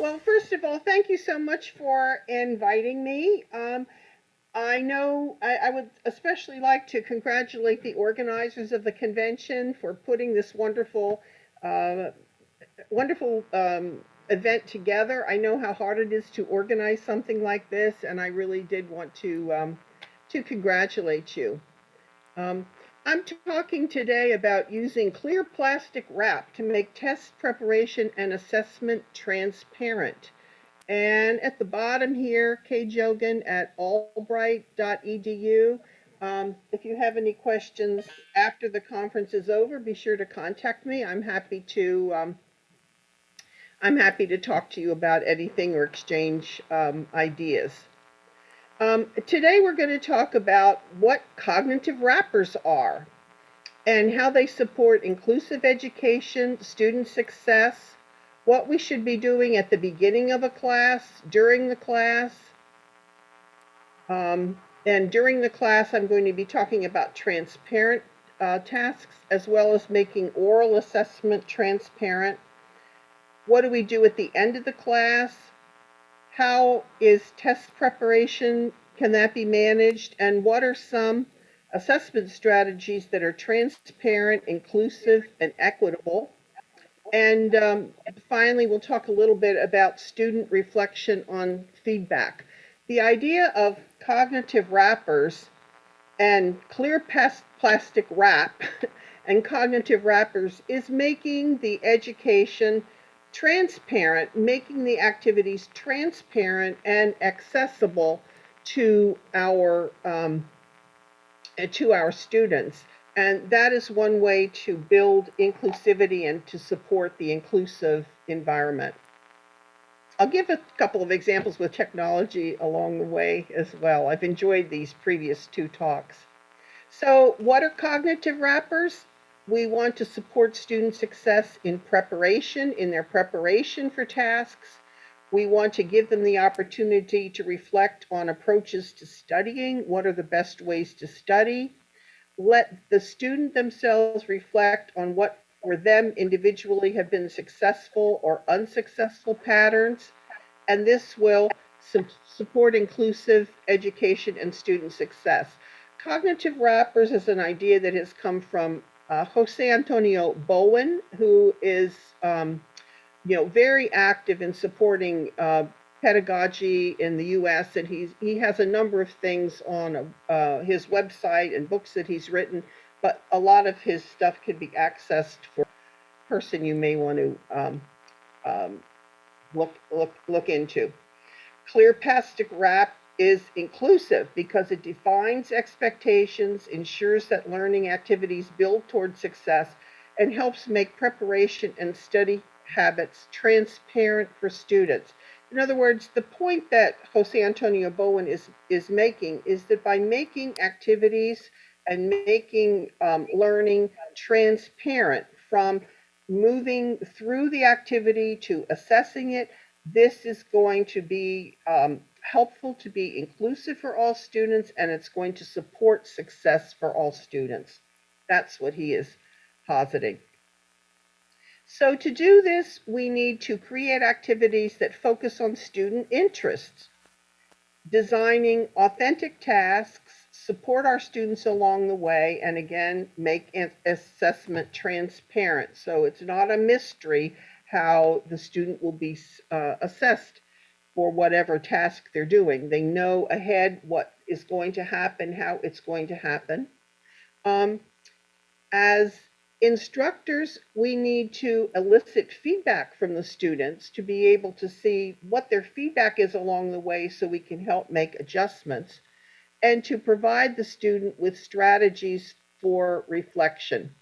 Well, first of all, thank you so much for inviting me. I know I would especially like to congratulate the organizers of the convention for putting this uh, wonderful event together. I know how hard it is to organize something like this, and I really did want to congratulate you. Um, I'm talking today about using clear plastic wrap to make test preparation and assessment transparent. And at the bottom here, Kay Jogan at albright.edu. If you have any questions after the conference is over, be sure to contact me. I'm happy to talk to you about anything or exchange ideas. Today we're going to talk about what cognitive wrappers are and how they support inclusive education, student success, what we should be doing at the beginning of a class, during the class. And during the class, I'm going to be talking about transparent tasks as well as making oral assessment transparent. What do we do at the end of the class? How is test preparation? Can that be managed? And what are some assessment strategies that are transparent, inclusive, and equitable? And finally, we'll talk a little bit about student reflection on feedback. The idea of cognitive wrappers and clear plastic wrap and cognitive wrappers is making the education transparent, making the activities transparent and accessible to our students. And that is one way to build inclusivity and to support the inclusive environment. I'll give a couple of examples with technology along the way as well. I've enjoyed these previous two talks. So, what are cognitive wrappers? We want to support student success in their preparation for tasks. We want to give them the opportunity to reflect on approaches to studying. What are the best ways to study? Let the student themselves reflect on what for them individually have been successful or unsuccessful patterns, and this will support inclusive education and student success. Cognitive wrappers is an idea that has come from Jose Antonio Bowen, who is very active in supporting pedagogy in the U.S. and he has a number of things on his website and books that he's written, but a lot of his stuff can be accessed for person you may want to um, look into. Clear plastic wrap is inclusive because it defines expectations, ensures that learning activities build toward success, and helps make preparation and study habits transparent for students. In other words, the point that Jose Antonio Bowen is making is that by making activities and making learning transparent from moving through the activity to assessing it, this is going to be helpful to be inclusive for all students, and it's going to support success for all students. That's what he is positing. So to do this, we need to create activities that focus on student interests, designing authentic tasks, support our students along the way, and again, make assessment transparent. So it's not a mystery how the student will be assessed for whatever task they're doing. They know ahead what is going to happen, how it's going to happen. Um, as instructors, we need to elicit feedback from the students to be able to see what their feedback is along the way so we can help make adjustments and to provide the student with strategies for reflection.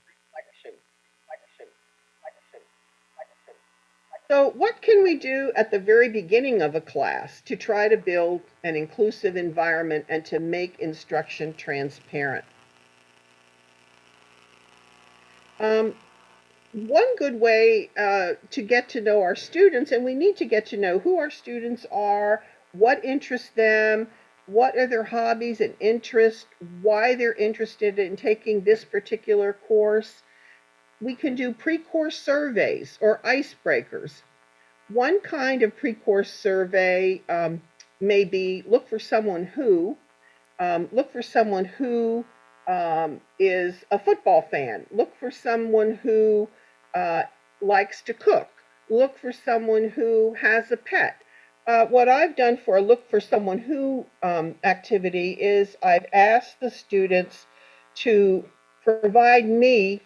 So, what can we do at the very beginning of a class to try to build an inclusive environment and to make instruction transparent? Um, One good way to get to know our students, and we need to get to know who our students are, what interests them, what are their hobbies and interests, why they're interested in taking this particular course. We can do pre course surveys or icebreakers. One kind of pre-course survey may be look for someone who is a football fan. Look for someone who uh, likes to cook. Look for someone who has a pet. What I've done for a look for someone who activity is I've asked the students to provide me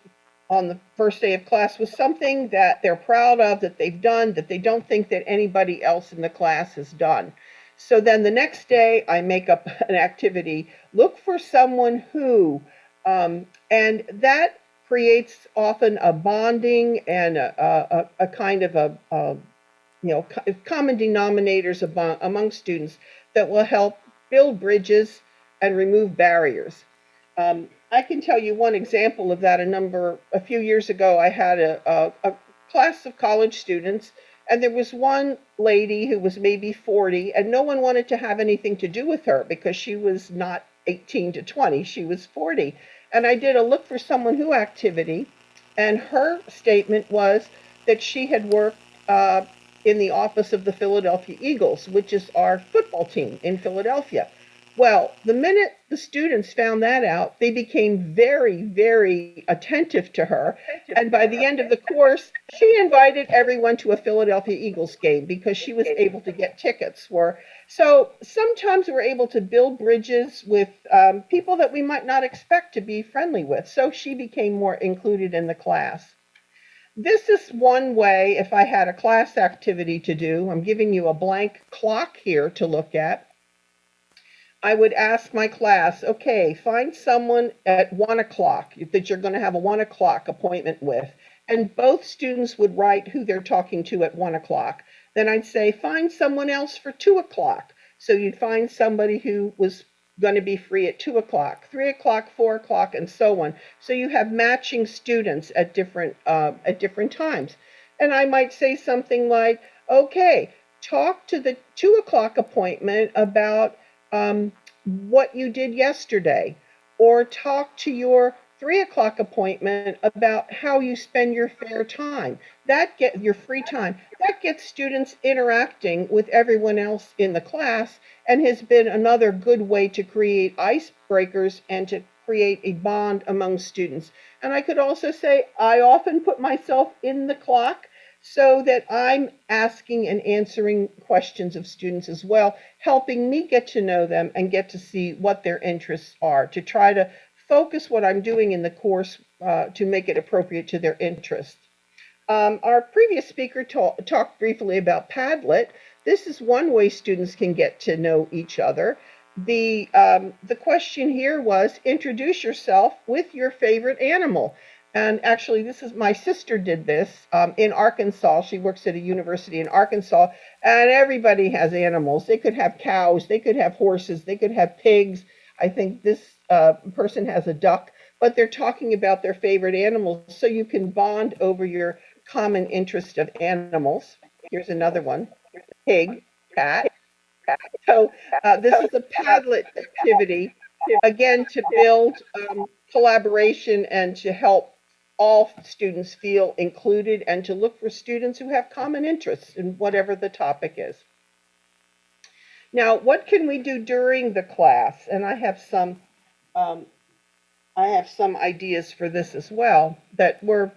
on the first day of class with something that they're proud of, that they've done, that they don't think that anybody else in the class has done. So then the next day, I make up an activity. Look for someone who, and that creates often a bonding and a kind of common denominators among students that will help build bridges and remove barriers. I can tell you one example of that. A few years ago, I had a class of college students, and there was one lady who was maybe 40, and no one wanted to have anything to do with her because she was not 18 to 20, she was 40. And I did a look for someone who activity, and her statement was that she had worked in the office of the Philadelphia Eagles, which is our football team in Philadelphia. Well, the minute the students found that out, they became very, very attentive to her. And by the end of the course, she invited everyone to a Philadelphia Eagles game because she was able to get tickets for. So sometimes we're able to build bridges with people that we might not expect to be friendly with. So she became more included in the class. This is one way if I had a class activity to do. I'm giving you a blank clock here to look at. I would ask my class, okay, find someone at 1 o'clock that you're going to have a 1 o'clock appointment with. And both students would write who they're talking to at 1 o'clock. Then I'd say, find someone else for 2 o'clock. So you'd find somebody who was going to be free at 2 o'clock, 3 o'clock, 4 o'clock, and so on. So you have matching students at different times. And I might say something like, okay, talk to the 2 o'clock appointment about what you did yesterday, or talk to your 3 o'clock appointment about how you spend your fair time. That get your free time. That gets students interacting with everyone else in the class and has been another good way to create icebreakers and to create a bond among students. And I could also say I often put myself in the clock so that I'm asking and answering questions of students as well, helping me get to know them and get to see what their interests are, to try to focus what I'm doing in the course to make it appropriate to their interests. Our previous speaker talked briefly about Padlet. This is one way students can get to know each other. The question here was introduce yourself with your favorite animal. And actually, this is my sister did this in Arkansas. She works at a university in Arkansas, and everybody has animals. They could have cows, they could have horses, they could have pigs. I think this person has a duck, but they're talking about their favorite animals, so you can bond over your common interest of animals. Here's another one: pig, cat. So this is a Padlet activity, again, to build collaboration and to help all students feel included and to look for students who have common interests in whatever the topic is. Now, what can we do during the class? And um, I have some ideas for this as well that were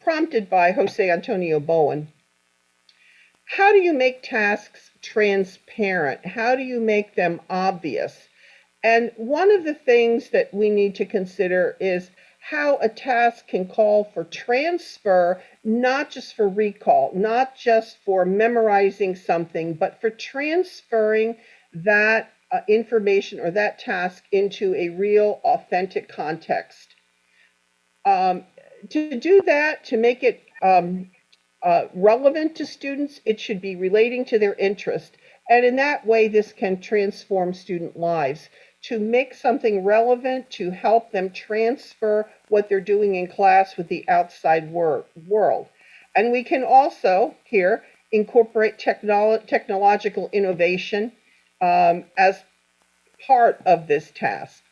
prompted by Jose Antonio Bowen. How do you make tasks transparent? How do you make them obvious? And one of the things that we need to consider is how a task can call for transfer, not just for recall, not just for memorizing something, but for transferring that information or that task into a real, authentic context. To do that, to make it relevant to students, it should be relating to their interest. And in that way, this can transform student lives. To make something relevant, to help them transfer what they're doing in class with the outside world. And we can also here incorporate technological innovation as part of this task.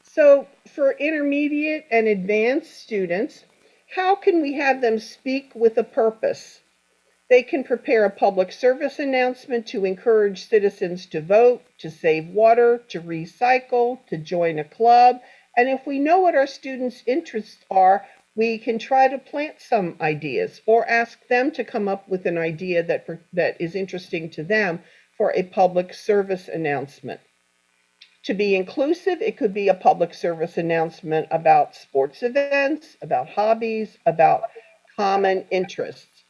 So for intermediate and advanced students, How can we have them speak with a purpose? They can prepare a public service announcement to encourage citizens to vote, to save water, to recycle, to join a club. And if we know what our students' interests are, we can try to plant some ideas or ask them to come up with an idea that is interesting to them for a public service announcement. To be inclusive, it could be a public service announcement about sports events, about hobbies, about common interests.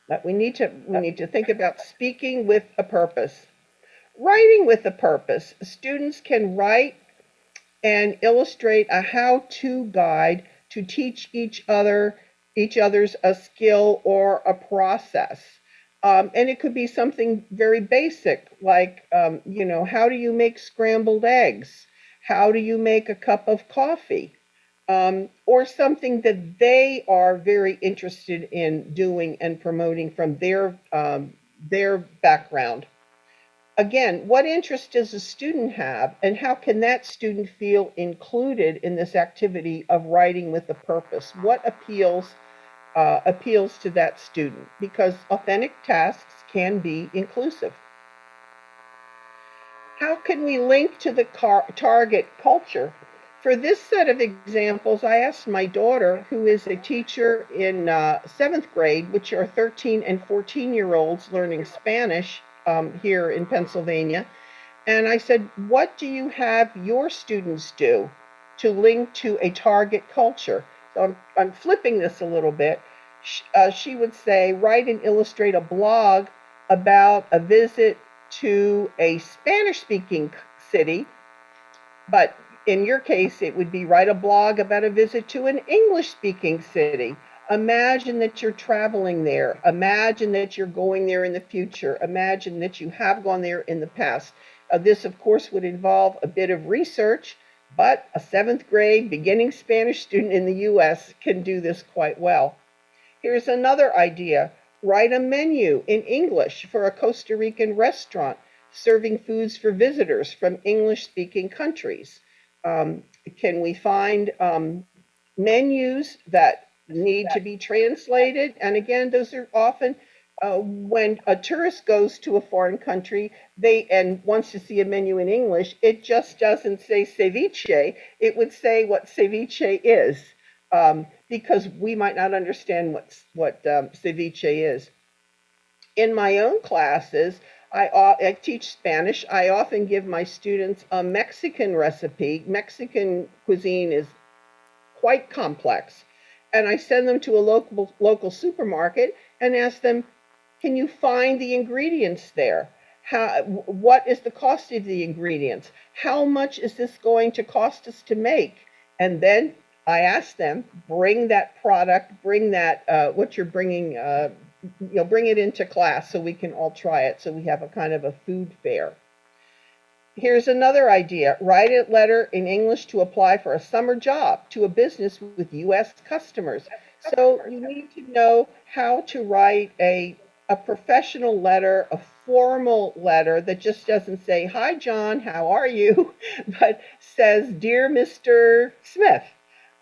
But we need to think about speaking with a purpose. Writing with a purpose. Students can write and illustrate a how-to guide to teach each other's a skill or a process. And it could be something very basic, like how do you make scrambled eggs? How do you make a cup of coffee? Or something that they are very interested in doing and promoting from their background. Again, what interest does a student have, and how can that student feel included in this activity of writing with a purpose? What appeals to that student? Because authentic tasks can be inclusive. How can we link to the target culture? For this set of examples, I asked my daughter, who is a teacher in seventh grade, which are 13 and 14-year-olds learning Spanish here in Pennsylvania. And I said, what do you have your students do to link to a target culture? So I'm flipping this a little bit. She would say, write and illustrate a blog about a visit to a Spanish speaking city, but in your case, it would be write a blog about a visit to an English speaking city. Imagine that you're traveling there. Imagine that you're going there in the future. Imagine that you have gone there in the past. This, of course, would involve a bit of research, but a seventh grade beginning Spanish student in the US can do this quite well. Here's another idea. Write a menu in English for a Costa Rican restaurant serving foods for visitors from English speaking countries. Um, can we find menus that need to be translated? And again, those are often when a tourist goes to a foreign country, they and wants to see a menu in English, it just doesn't say ceviche. It would say what ceviche is, because we might not understand what ceviche is. In my own classes, I teach Spanish. I often give my students a Mexican recipe. Mexican cuisine is quite complex. And I send them to a local supermarket and ask them, can you find the ingredients there? What is the cost of the ingredients? How much is this going to cost us to make? And then I ask them, bring that product, bring that what you're bringing, bring it into class so we can all try it. So we have a kind of a food fair. Here's another idea. Write a letter in English to apply for a summer job to a business with U.S. customers. So you need to know how to write a professional letter, a formal letter that just doesn't say, hi, John, how are you? But says, dear Mr. Smith,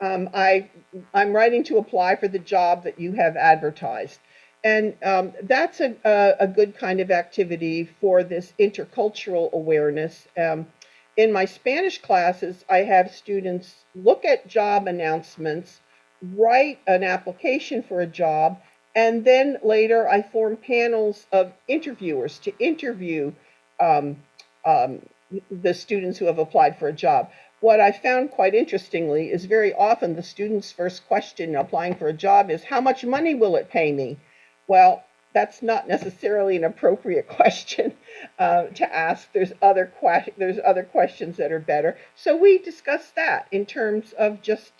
I'm writing to apply for the job that you have advertised. And that's a good kind of activity for this intercultural awareness. In my Spanish classes, I have students look at job announcements, write an application for a job, and then later I form panels of interviewers to interview um, um, the students who have applied for a job. What I found quite interestingly is very often the student's first question applying for a job is, how much money will it pay me? Well, that's not necessarily an appropriate question to ask. There's other questions that are better. So we discuss that in terms of just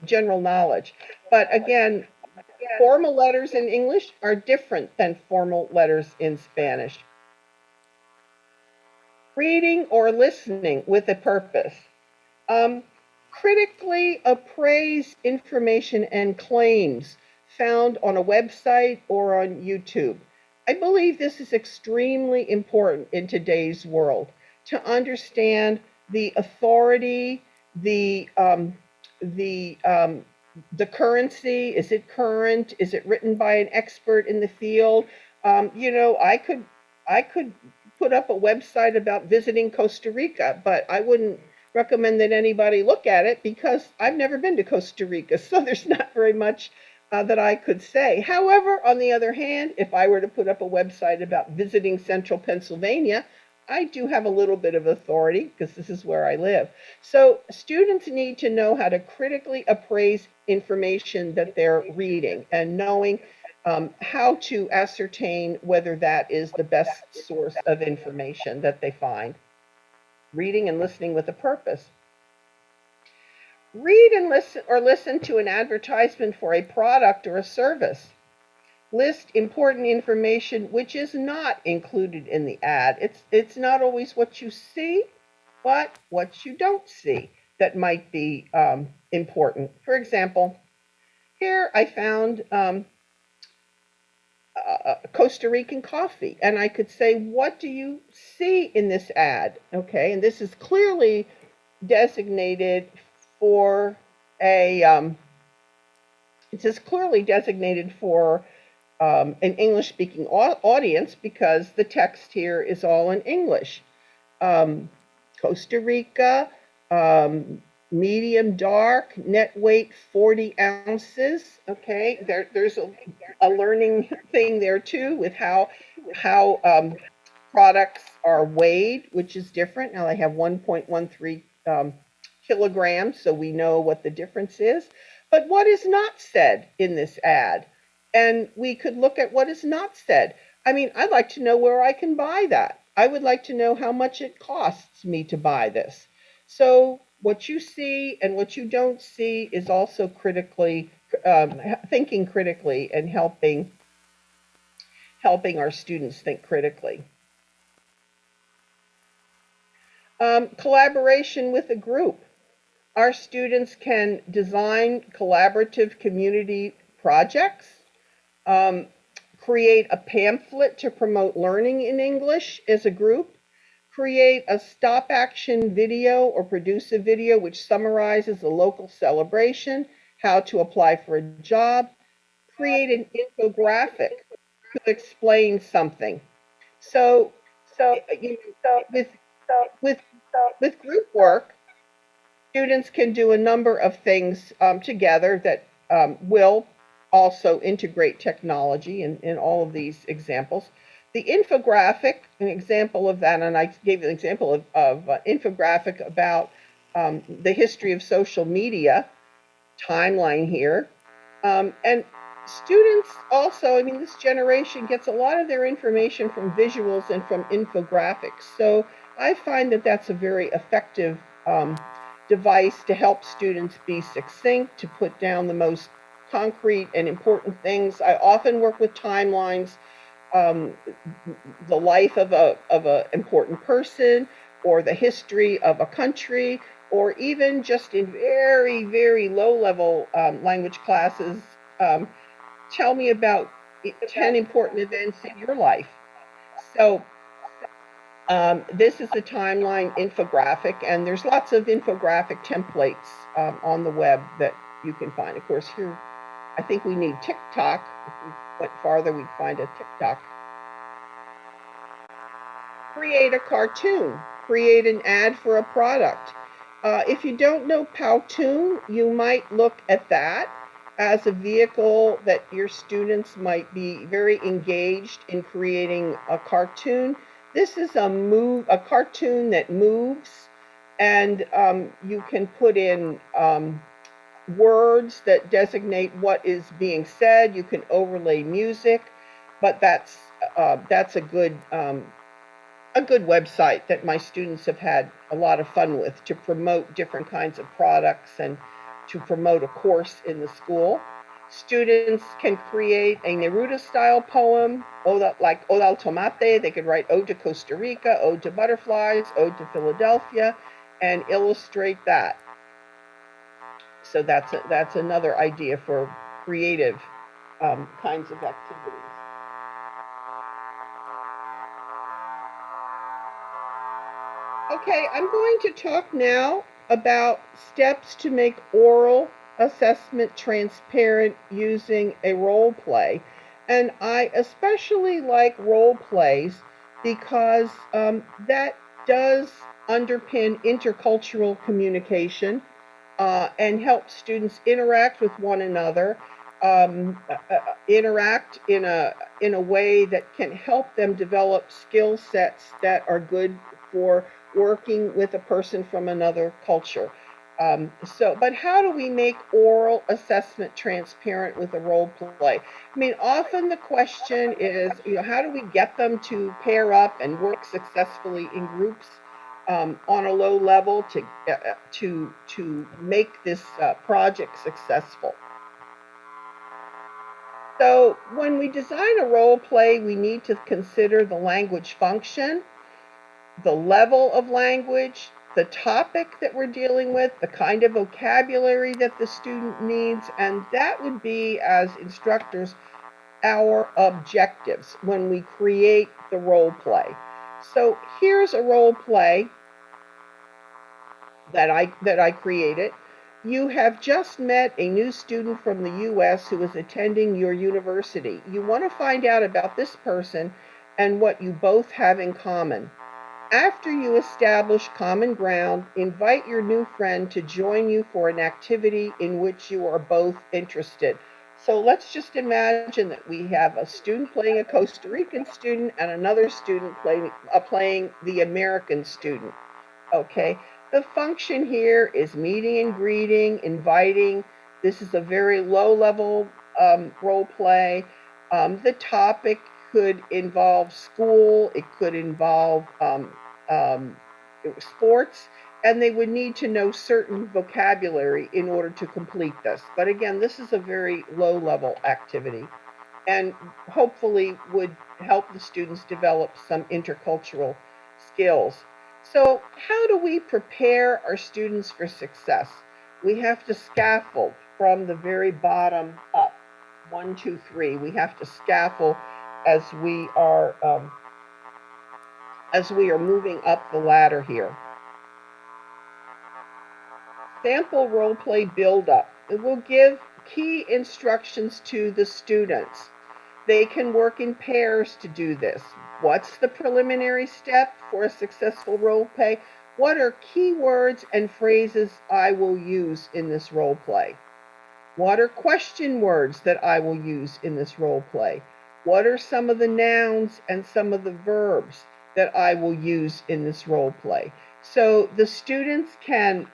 general knowledge. But again, formal letters in English are different than formal letters in Spanish. Reading or listening with a purpose. Um, Critically appraise information and claims found on a website or on YouTube. I believe this is extremely important in today's world to understand the authority, the the currency. Is it current? Is it written by an expert in the field? I could put up a website about visiting Costa Rica, but I wouldn't recommend that anybody look at it because I've never been to Costa Rica, so there's not very much that I could say. However, on the other hand, if I were to put up a website about visiting central Pennsylvania, I do have a little bit of authority because this is where I live. So students need to know how to critically appraise information that they're reading and knowing how to ascertain whether that is the best source of information that they find. Reading and listening with a purpose. Read and listen to an advertisement for a product or a service. List important information which is not included in the ad. It's not always what you see, but what you don't see that might be important. For example, here I found Costa Rican coffee, and I could say, what do you see in this ad? Okay, and this is clearly designated for a it is clearly designated for an English speaking audience because the text here is all in English. Costa Rica, medium dark, net weight 40 ounces. Okay, there's a learning thing there too with how products are weighed, which is different. Now they have 1.13 kilograms, so we know what the difference is. But what is not said in this ad? And we could look at what is not said. I mean, I'd like to know where I can buy that. I would like to know how much it costs me to buy this. So what you see and what you don't see is also critically thinking critically and helping our students think critically. Collaboration with a group. Our students can design collaborative community projects, create a pamphlet to promote learning in English as a group, create a stop action video or produce a video which summarizes a local celebration, how to apply for a job, create an infographic to explain something. So, with with with group work, students can do a number of things together that will also integrate technology in all of these examples. The infographic, an example of that, and I gave you an example of infographic about the history of social media timeline here. And students also, I mean, this generation gets a lot of their information from visuals and from infographics. So I find that that's a very effective device to help students be succinct, to put down the most concrete and important things. I often work with timelines, um, the life of a important person, or the history of a country, or even just in very, very low level language classes, um, tell me about 10 important events in your life. So this is a timeline infographic, and there's lots of infographic templates on the web that you can find. Of course, here I think we need TikTok. If we went farther, we'd find a TikTok. Create a cartoon, create an ad for a product. If you don't know Powtoon, you might look at that as a vehicle that your students might be very engaged in creating a cartoon. This is a cartoon that moves, and you can put in words that designate what is being said. You can overlay music, but that's a good website that my students have had a lot of fun with to promote different kinds of products and to promote a course in the school. Students can create a Neruda style poem, like Ode al Tomate. They could write Ode to Costa Rica, Ode to Butterflies, Ode to Philadelphia, and illustrate that. So that's another idea for creative kinds of activities. Okay, I'm going to talk now about steps to make oral assessment transparent using a role play. And I especially like role plays because that does underpin intercultural communication and help students interact with one another, interact in a way that can help them develop skill sets that are good for working with a person from another culture. But how do we make oral assessment transparent with a role play? I mean, often the question is, how do we get them to pair up and work successfully in groups on a low level to make this project successful? So when we design a role play, we need to consider the language function, the level of language, the topic that we're dealing with, the kind of vocabulary that the student needs, and that would be, as instructors, our objectives when we create the role play. So here's a role play that I created. You have just met a new student from the US who is attending your university. You want to find out about this person and what you both have in common. After you establish common ground, invite your new friend to join you for an activity in which you are both interested. So let's just imagine that we have a student playing a Costa Rican student and another student playing the American student. Okay, the function here is meeting and greeting, inviting. This is a very low level role play. The topic could involve school, it could involve um, sports, and they would need to know certain vocabulary in order to complete this. But again, this is a very low level activity and hopefully would help the students develop some intercultural skills. So, how do we prepare our students for success? We have to scaffold from the very bottom up. 1, 2, 3. We have to scaffold as we are moving up the ladder here. Sample role play build up. It will give key instructions to the students. They can work in pairs to do this. What's the preliminary step for a successful role play? What are key words and phrases I will use in this role play? What are question words that I will use in this role play? What are some of the nouns and some of the verbs that I will use in this role play? So the students can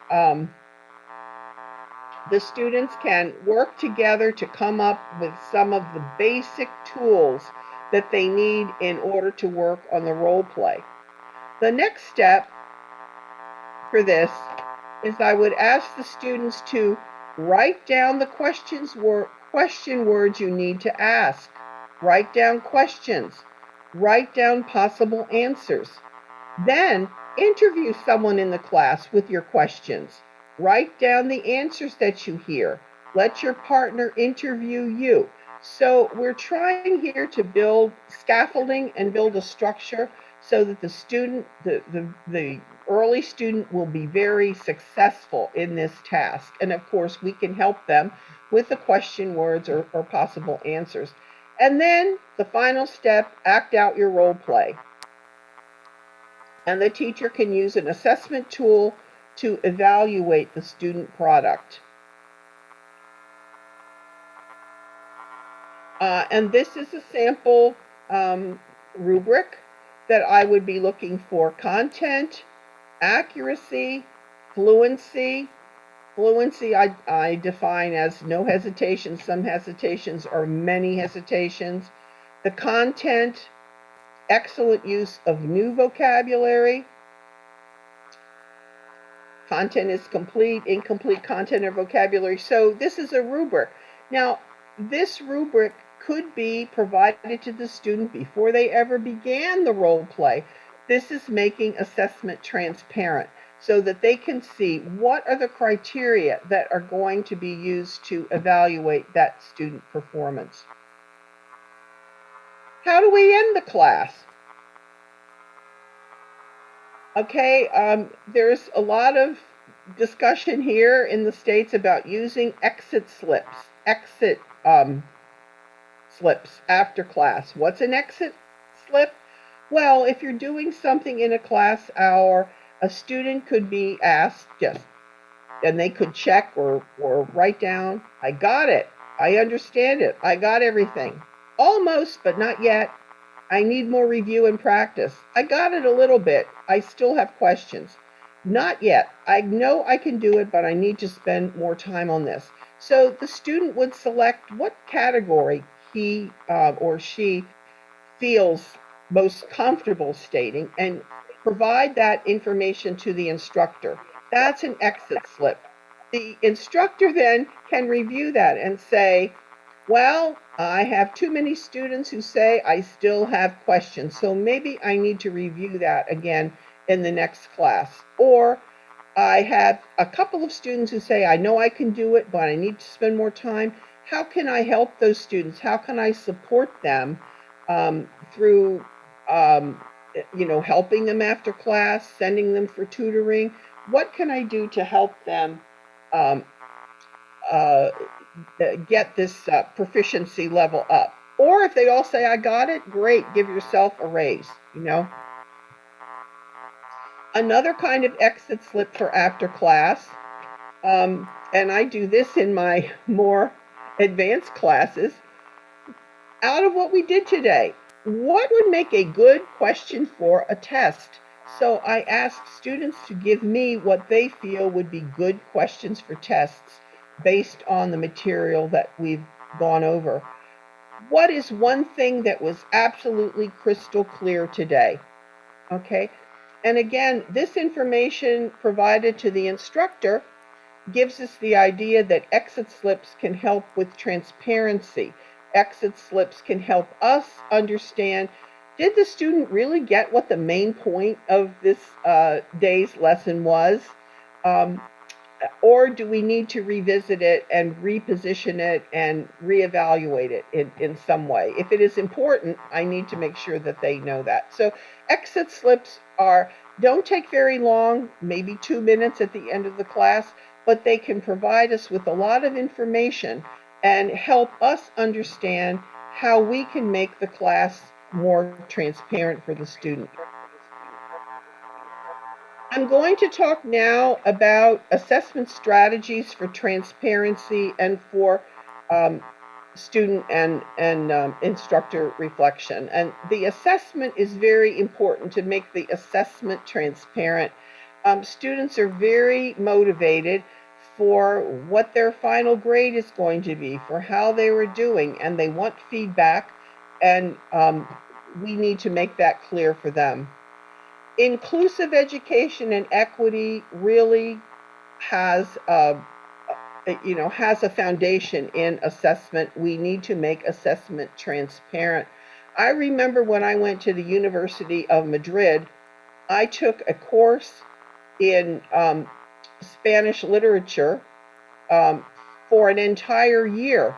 work together to come up with some of the basic tools that they need in order to work on the role play. The next step for this is I would ask the students to write down the question words you need to ask. Write down questions. Write down possible answers. Then interview someone in the class with your questions. Write down the answers that you hear. Let your partner interview you. So we're trying here to build scaffolding and build a structure so that the early student will be very successful in this task. And of course, we can help them with the question words or possible answers. And then the final step, act out your role play. And the teacher can use an assessment tool to evaluate the student product. And this is a sample rubric that I would be looking for: content, accuracy, fluency. Fluency I define as no hesitation, some hesitations, or many hesitations. The content, excellent use of new vocabulary. Content is complete, incomplete content or vocabulary. So this is a rubric. Now, this rubric could be provided to the student before they ever began the role play. This is making assessment transparent so that they can see what are the criteria that are going to be used to evaluate that student performance. How do we end the class? Okay, there's a lot of discussion here in the States about using exit slips after class. What's an exit slip? Well, if you're doing something in a class hour, a student could be asked and they could check or write down, I got it. I understand it. I got everything. Almost, but not yet. I need more review and practice. I got it a little bit. I still have questions. Not yet. I know I can do it, but I need to spend more time on this. So the student would select what category he or she feels most comfortable stating and provide that information to the instructor. That's an exit slip. The instructor then can review that and say, well, I have too many students who say I still have questions, so maybe I need to review that again in the next class. Or I have a couple of students who say, I know I can do it, but I need to spend more time. How can I help those students? How can I support them through, helping them after class, sending them for tutoring? What can I do to help them um, uh, get this proficiency level up? Or if they all say, I got it, great, give yourself a raise. Another kind of exit slip for after class, and I do this in my more advanced classes, out of what we did today, what would make a good question for a test? So I asked students to give me what they feel would be good questions for tests based on the material that we've gone over. What is one thing that was absolutely crystal clear today? Okay. And again, this information provided to the instructor gives us the idea that exit slips can help with transparency. Exit slips can help us understand, did the student really get what the main point of this day's lesson was? Um, or do we need to revisit it and reposition it and reevaluate it in some way? If it is important, I need to make sure that they know that. So exit slips don't take very long, maybe 2 minutes at the end of the class, but they can provide us with a lot of information and help us understand how we can make the class more transparent for the student. I'm going to talk now about assessment strategies for transparency and for um, student and instructor reflection. And the assessment is very important to make the assessment transparent. Students are very motivated for what their final grade is going to be, for how they were doing, and they want feedback, and we need to make that clear for them. Inclusive education and equity really has has a foundation in assessment. We need to make assessment transparent. I remember when I went to the University of Madrid, I took a course in Spanish literature um, for an entire year,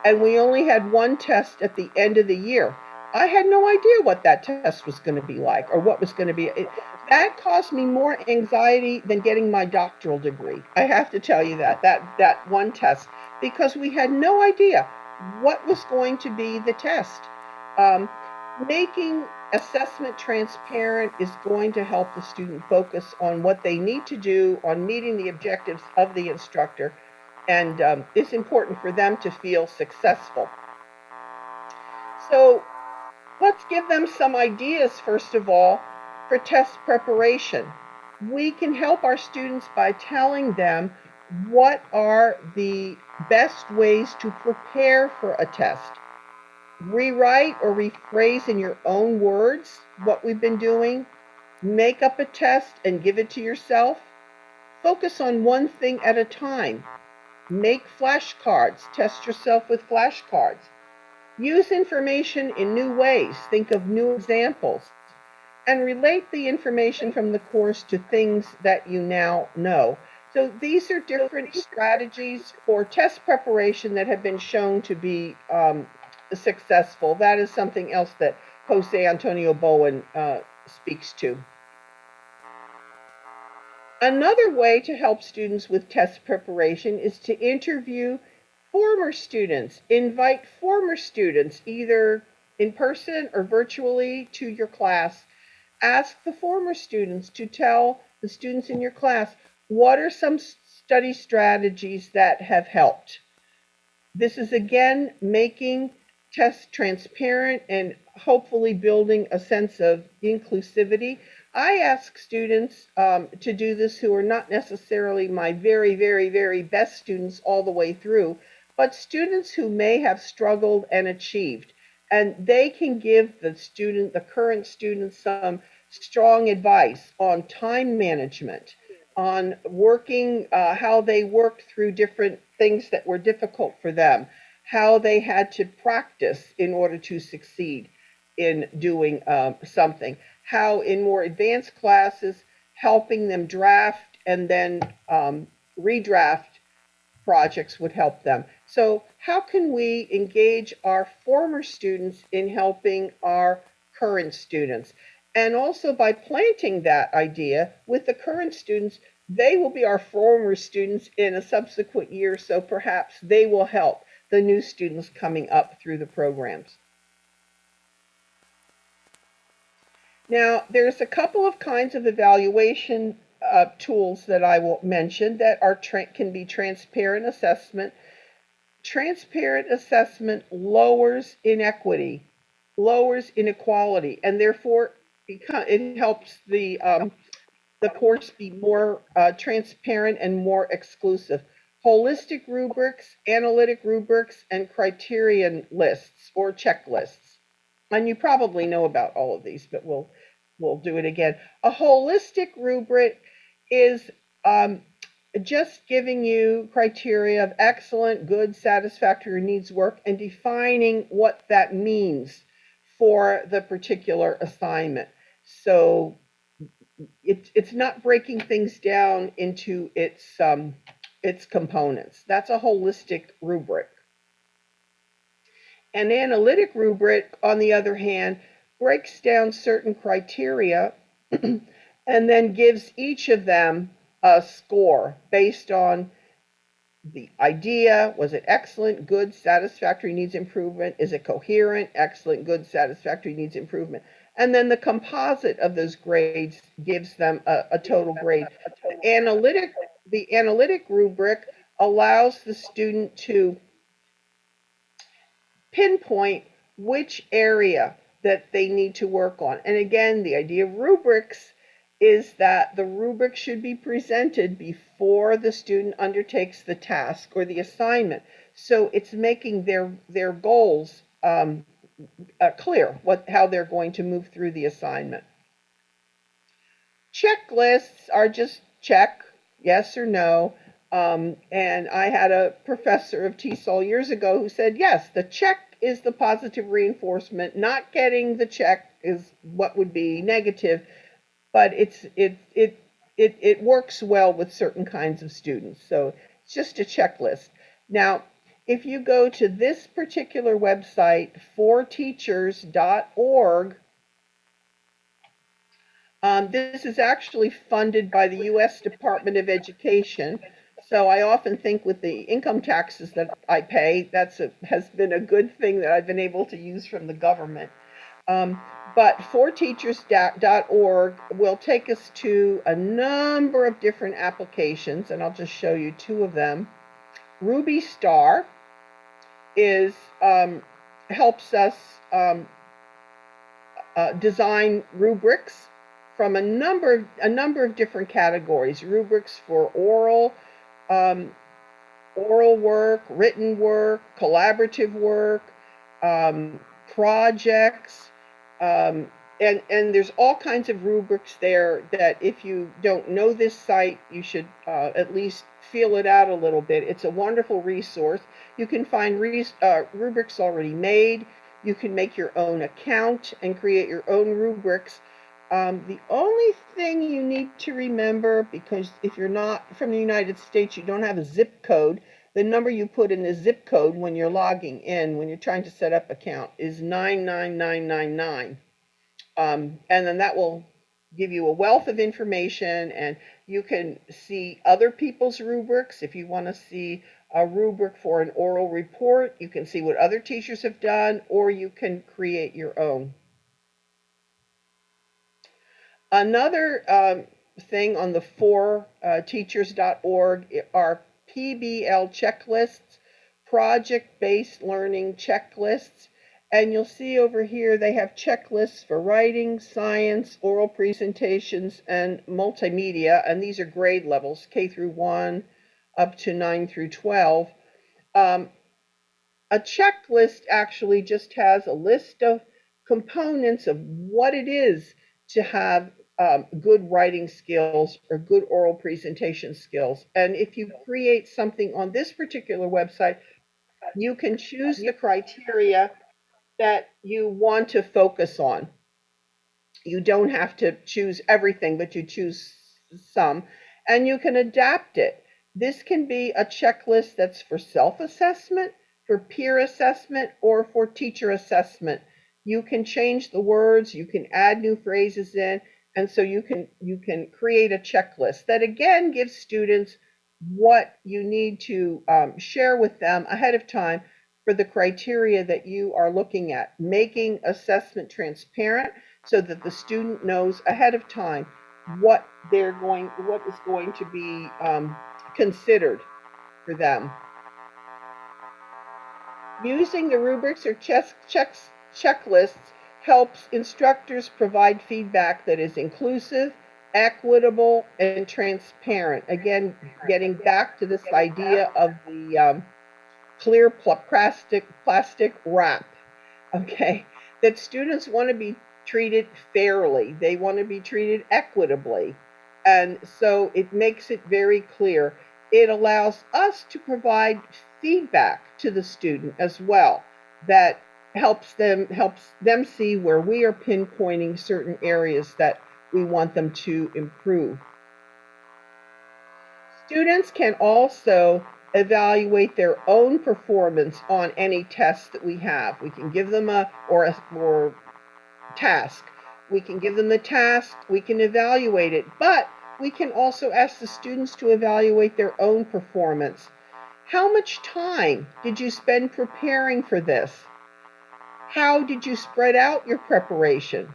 and we only had one test at the end of the year. I had no idea what that test was going to be like or what was going to be. That caused me more anxiety than getting my doctoral degree. I have to tell you that one test, because we had no idea what was going to be the test. Um, Making assessment transparent is going to help the student focus on what they need to do, on meeting the objectives of the instructor, and it's important for them to feel successful. So let's give them some ideas, first of all, for test preparation. We can help our students by telling them what are the best ways to prepare for a test. Rewrite or rephrase in your own words what we've been doing. Make up a test and give it to yourself. Focus on one thing at a time. Make flashcards. Test yourself with flashcards. Use information in new ways. Think of new examples. And relate the information from the course to things that you now know. So these are different strategies for test preparation that have been shown to be successful. That is something else that Jose Antonio Bowen speaks to. Another way to help students with test preparation is to interview former students. Invite former students, either in person or virtually, to your class. Ask the former students to tell the students in your class what are some study strategies that have helped. This is again making tests transparent and hopefully building a sense of inclusivity. I ask students to do this who are not necessarily my very, very, very best students all the way through, but students who may have struggled and achieved. And they can give the current student, some strong advice on time management, on working, how they worked through different things that were difficult for them, how they had to practice in order to succeed in doing something, how in more advanced classes, helping them draft and then redraft projects would help them. So, how can we engage our former students in helping our current students? And also by planting that idea with the current students, they will be our former students in a subsequent year, so perhaps they will help the new students coming up through the programs. Now, there's a couple of kinds of evaluation tools that I will mention that can be transparent assessment. Transparent assessment lowers inequity, lowers inequality, and therefore it helps the course be more transparent and more exclusive. Holistic rubrics, analytic rubrics, and criterion lists or checklists. And you probably know about all of these, but we'll do it again. A holistic rubric is just giving you criteria of excellent, good, satisfactory, needs work, and defining what that means for the particular assignment. So it's not breaking things down into its components. That's a holistic rubric. An analytic rubric, on the other hand, breaks down certain criteria and then gives each of them a score based on the idea. Was it excellent, good, satisfactory, needs improvement? Is it coherent, excellent, good, satisfactory, needs improvement? And then the composite of those grades gives them a total grade. The analytic rubric allows the student to pinpoint which area that they need to work on. And again, the idea of rubrics is that the rubric should be presented before the student undertakes the task or the assignment. So it's making their goals clear, how they're going to move through the assignment. Checklists are just check, yes or no. And I had a professor of TESOL years ago who said, yes, the check is the positive reinforcement. Not getting the check is what would be negative, but it works well with certain kinds of students. So it's just a checklist. Now, if you go to this particular website, forteachers.org, this is actually funded by the U.S. Department of Education. So I often think with the income taxes that I pay, has been a good thing that I've been able to use from the government. But forteachers.org will take us to a number of different applications, and I'll just show you two of them. Ruby Star helps us design rubrics from a number of different categories. Rubrics for oral work, written work, collaborative work, projects, and there's all kinds of rubrics there that if you don't know this site, you should at least feel it out a little bit. It's a wonderful resource. You can find rubrics already made. You can make your own account and create your own rubrics. The only thing you need to remember, because if you're not from the United States, you don't have a zip code, the number you put in the zip code when you're logging in, when you're trying to set up account, is 99999. And then that will give you a wealth of information, and you can see other people's rubrics. If you want to see a rubric for an oral report, you can see what other teachers have done, or you can create your own. Another thing on the forteachers.org are PBL checklists, project-based learning checklists. And you'll see over here they have checklists for writing, science, oral presentations, and multimedia. And these are grade levels, K through 1 up to 9 through 12. A checklist actually just has a list of components of what it is to have good writing skills or good oral presentation skills. And if you create something on this particular website, you can choose the criteria that you want to focus on. You don't have to choose everything, but you choose some, and you can adapt it. This can be a checklist that's for self-assessment, for peer assessment, or for teacher assessment. You can change the words, you can add new phrases in, and so you can create a checklist that again gives students what you need to share with them ahead of time for the criteria that you are looking at, making assessment transparent so that the student knows ahead of time what is going to be considered for them. Using the rubrics or checklists helps instructors provide feedback that is inclusive, equitable, and transparent. Again, getting back to this idea of the clear plastic wrap, okay, that students want to be treated fairly. They want to be treated equitably. And so it makes it very clear. It allows us to provide feedback to the student as well that helps them see where we are pinpointing certain areas that we want them to improve. Students can also evaluate their own performance on any tests that we have. We can give them a task. We can give them the task, we can evaluate it, but we can also ask the students to evaluate their own performance. How much time did you spend preparing for this? How did you spread out your preparation?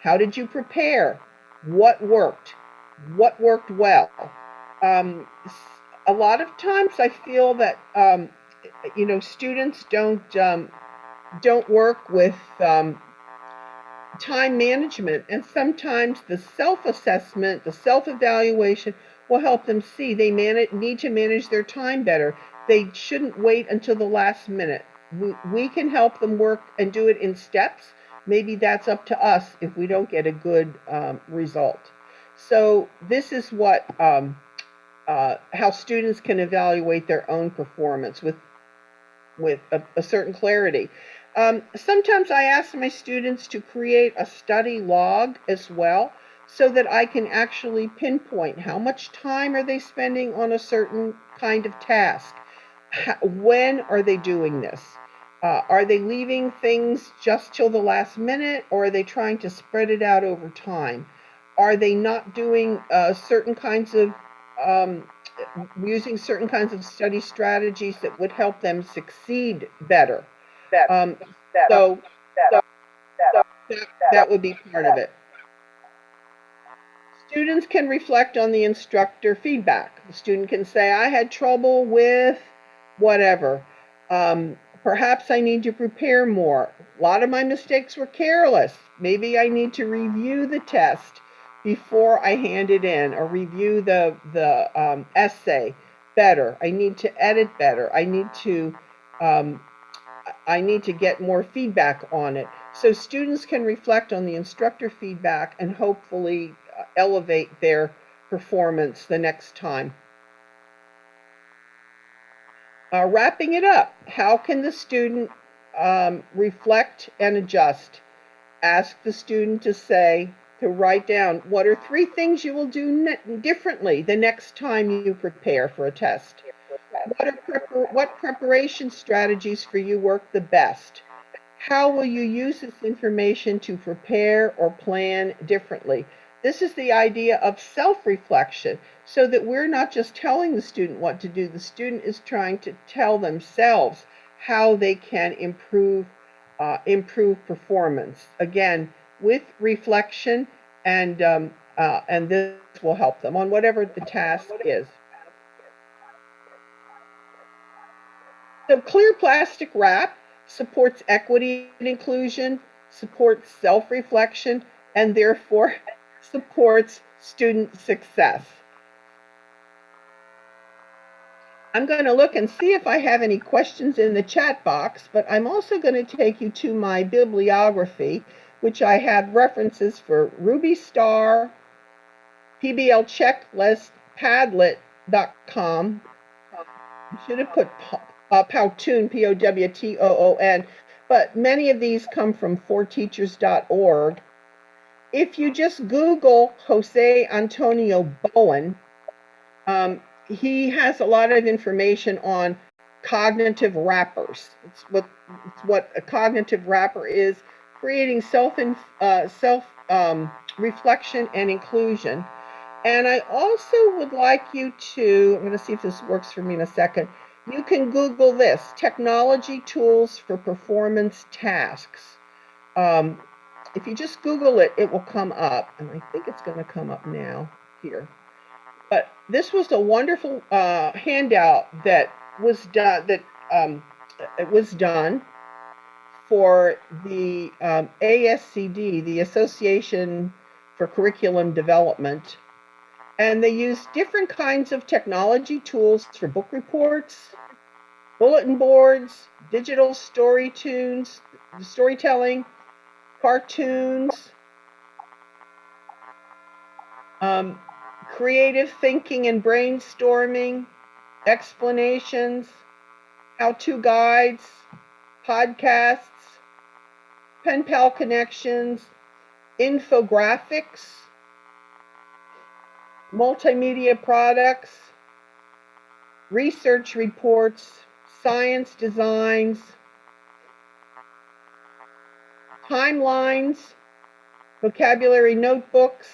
How did you prepare? What worked? What worked well? A lot of times I feel that students don't work with time management, and sometimes the self-assessment, the self-evaluation will help them see they need to manage their time better. They shouldn't wait until the last minute. We can help them work and do it in steps. Maybe that's up to us if we don't get a good result. So this is what how students can evaluate their own performance with a certain clarity. Sometimes I ask my students to create a study log as well so that I can actually pinpoint how much time are they spending on a certain kind of task. When are they doing this? Are they leaving things just till the last minute, or are they trying to spread it out over time? Are they not doing certain kinds of using certain kinds of study strategies that would help them succeed better? Um, so that would be part of it. Students can reflect on the instructor feedback. The student can say, I had trouble with whatever. Perhaps I need to prepare more. A lot of my mistakes were careless. Maybe I need to review the test before I hand it in, or review the essay better. I need to edit better. I need to get more feedback on it. So students can reflect on the instructor feedback and hopefully elevate their performance the next time. Wrapping it up, how can the student reflect and adjust? Ask the student to write down, what are 3 things you will do differently the next time you prepare for a test? What preparation strategies for you work the best? How will you use this information to prepare or plan differently? This is the idea of self-reflection, so that we're not just telling the student what to do. The student is trying to tell themselves how they can improve performance. Again, with reflection, and this will help them on whatever the task is. So clear plastic wrap supports equity and inclusion, supports self-reflection, and therefore supports student success. I'm going to look and see if I have any questions in the chat box, but I'm also going to take you to my bibliography, which I have references for Ruby Star, PBL Checklist, Padlet.com. I should have put Powtoon, Powtoon, but many of these come from forteachers.org. If you just Google Jose Antonio Bowen, he has a lot of information on cognitive wrappers. It's what a cognitive wrapper is, creating self reflection and inclusion. And I also would like you to, I'm going to see if this works for me in a second. You can Google this, technology tools for performance tasks. If you just Google it, it will come up. And I think it's going to come up now here. But this was a wonderful handout that was done, it was done for the ASCD, the Association for Curriculum Development. And they use different kinds of technology tools for book reports, bulletin boards, digital storytelling, cartoons, creative thinking and brainstorming, explanations, how-to guides, podcasts, pen pal connections, infographics, multimedia products, research reports, science designs, timelines, vocabulary notebooks,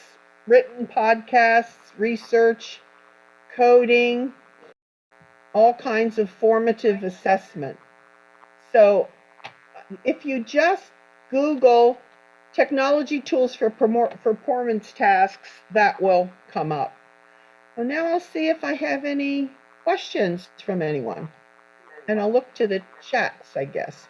written podcasts, research, coding, all kinds of formative assessment. So if you just Google technology tools for performance tasks, that will come up. So now I'll see if I have any questions from anyone. And I'll look to the chats, I guess.